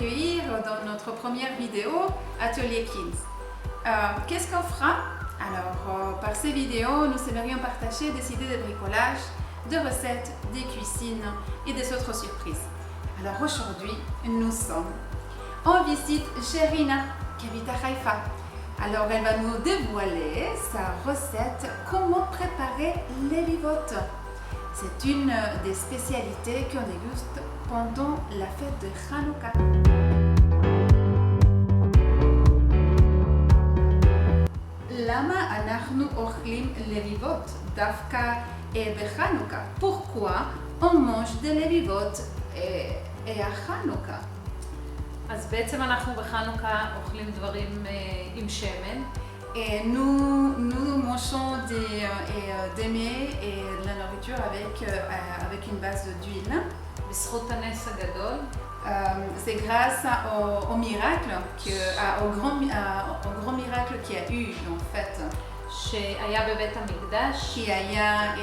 accueillir dans notre première vidéo Atelier Kids. Qu'est-ce qu'on fera? Alors, par ces vidéos, nous aimerions partager des idées de bricolage, de recettes, des cuisines et des autres surprises. Alors aujourd'hui, nous sommes en visite chez Rina, qui habite à Haïfa. Alors, elle va nous dévoiler sa recette comment préparer les vivotes. C'est une des spécialités qu'on déguste pendant la fête de Hanouka. Lama anachnu ochlim levivot dafka בחנוכה. Pourquoi on mange des levivot à Hanouka? אז בעצם אנחנו בחנוכה אוכלים דברים עם שמן. Nous mangeons des mets et de la nourriture avec une base d'huile. בזכות הנס הגדול. C'est grâce au miracle, au grand miracle qu'il y a eu en fait. שהיה בבית המקדש. Qui היה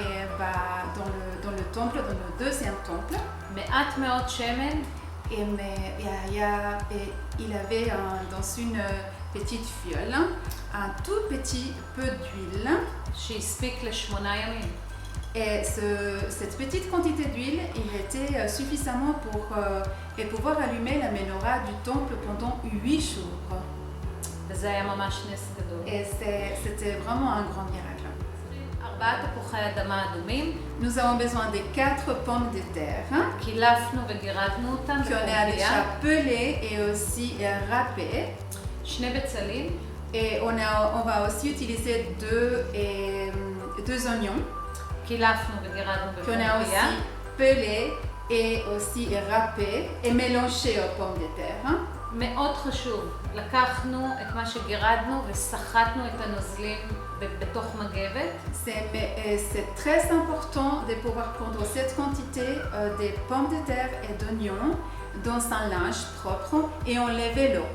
dans le temple, dans le deuxième temple. מעט מאוד שמן. Et il avait dans une petite fiole un tout petit peu d'huile. שהספיק ל8 ימים. Et cette petite quantité d'huile, il était suffisamment pour pouvoir allumer la menorah du temple pendant 8 jours. וזה היה ממש נס גדול. Et c'était vraiment un grand miracle. 4 תפוחי אדמה אדומים. Nous avons besoin de 4 pommes de terre. קילפנו וגירדנו אותם Qu'on a déjà pelées et aussi râpées. 2 בצלים. Et on va aussi utiliser 2 oignons. קילפנו וגירדנו Qu'on a בפומביה. aussi pelés et aussi râpés et mélangés aux pommes de terre. מאוד חשוב, לקחנו את מה שגירדנו וסחטנו את הנוזלים בתוך מגבת. C'est très important de pouvoir prendre cette quantité de pommes de terre et d'oignons dans un linge propre et enlever l'eau.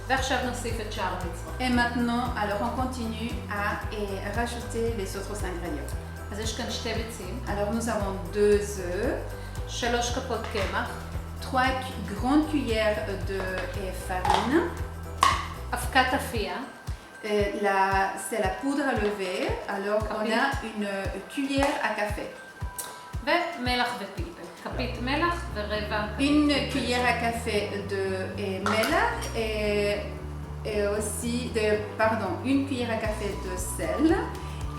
ועכשיו נוסיף את שאר המצרכים. Et maintenant, alors on continue à rajouter les autres ingrédients. אז יש כאן 2 ביצים. Alors nous avons 2 œufs, 3 כפות קמח. 3 grandes cuillères de farine. אבקת אפייה. C'est la poudre à lever, alors on a une cuillère à café. ומלח ופלפל. כפית מלח ורבע כפית Une פלפל. cuillère à café de melach et aussi une cuillère à café de sel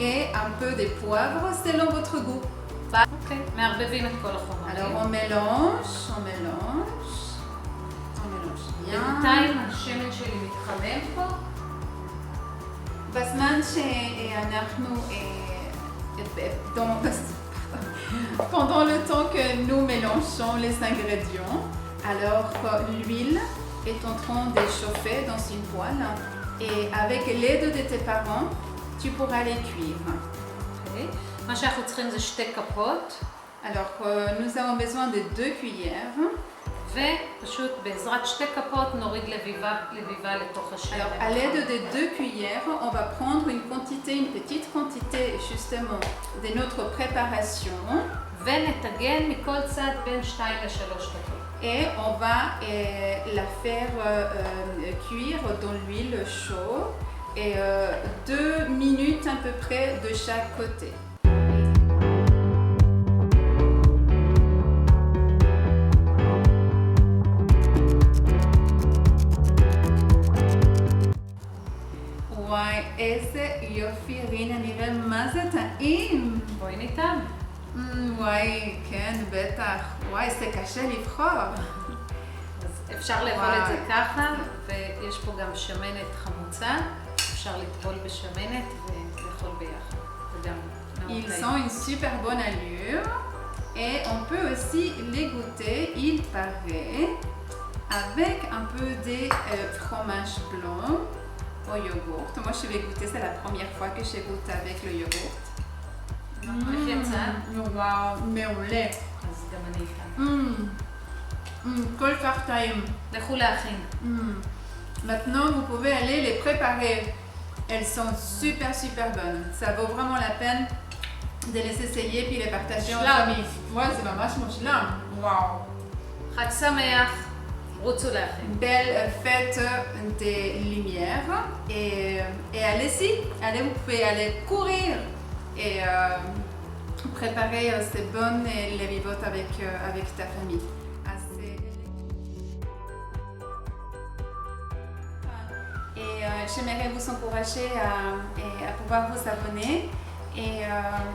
et un peu de poivre selon votre goût. אוקיי, מערבבים את כל החומרים. Alors on mélange bien. בינתיים השמן שלי מתחמם פה. בזמן שאנחנו, pendant le temps que nous mélangeons les ingrédients, alors l'huile est en train de chauffer dans une poêle et avec l'aide de tes parents, tu pourras les cuire. אוקיי. מה שאנחנו צריכים זה 2 כפות. Alors nous avons besoin de 2 cuillères. ופשוט בעזרת 2 כפות נוריד לביבה לתוך השמן. Alors à l'aide de 2 cuillères, on va prendre une petite quantité justement de notre préparation. ונטגן מכל צד בין 2 ל3 דקות. Et on va la faire cuire dans l'huile chaude et 2 minutes à peu près de chaque côté. וואי, איזה יופי, רינה, נראה מה זה טעים. בואי ניתן. וואי, כן, בטח. וואי, זה קשה לבחור. אז אפשר לאכול את זה ככה, ויש פה גם שמנת חמוצה. אפשר לטבול בשמנת ולאכול ביחד. זה גם מאוד Ils טעים. ont une super bonne allure et on peut aussi les goûter, il paraît, avec un peu de fromage blanc au yogourt. Moi je vais goûter, c'est la première fois que je goûte avec le yogourt. איך יצא? וואו, מעולה. אז גם אני איתן. כל כך טעים. לכו להכין. Maintenant, vous pouvez aller les préparer. Elles sont super bonnes. Ça vaut vraiment la peine de les essayer puis les partager en famille. Moi, c'est ממש מושלם. וואו. חג שמח. Une belle fête des Lumières. Et allez-y, vous pouvez aller courir et préparer ces bonnes levivotes avec ta famille. Et j'aimerais vous encourager à pouvoir vous abonner. Et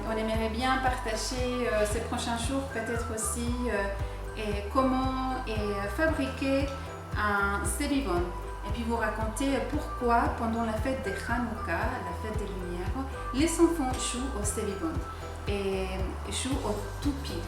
on aimerait bien partager ces prochains jours peut-être aussi comment fabriquer un sevivon. Et puis vous raconter pourquoi pendant la fête de Hanouka, la fête des Lumières, les enfants jouent au sevivon et jouent au toupi.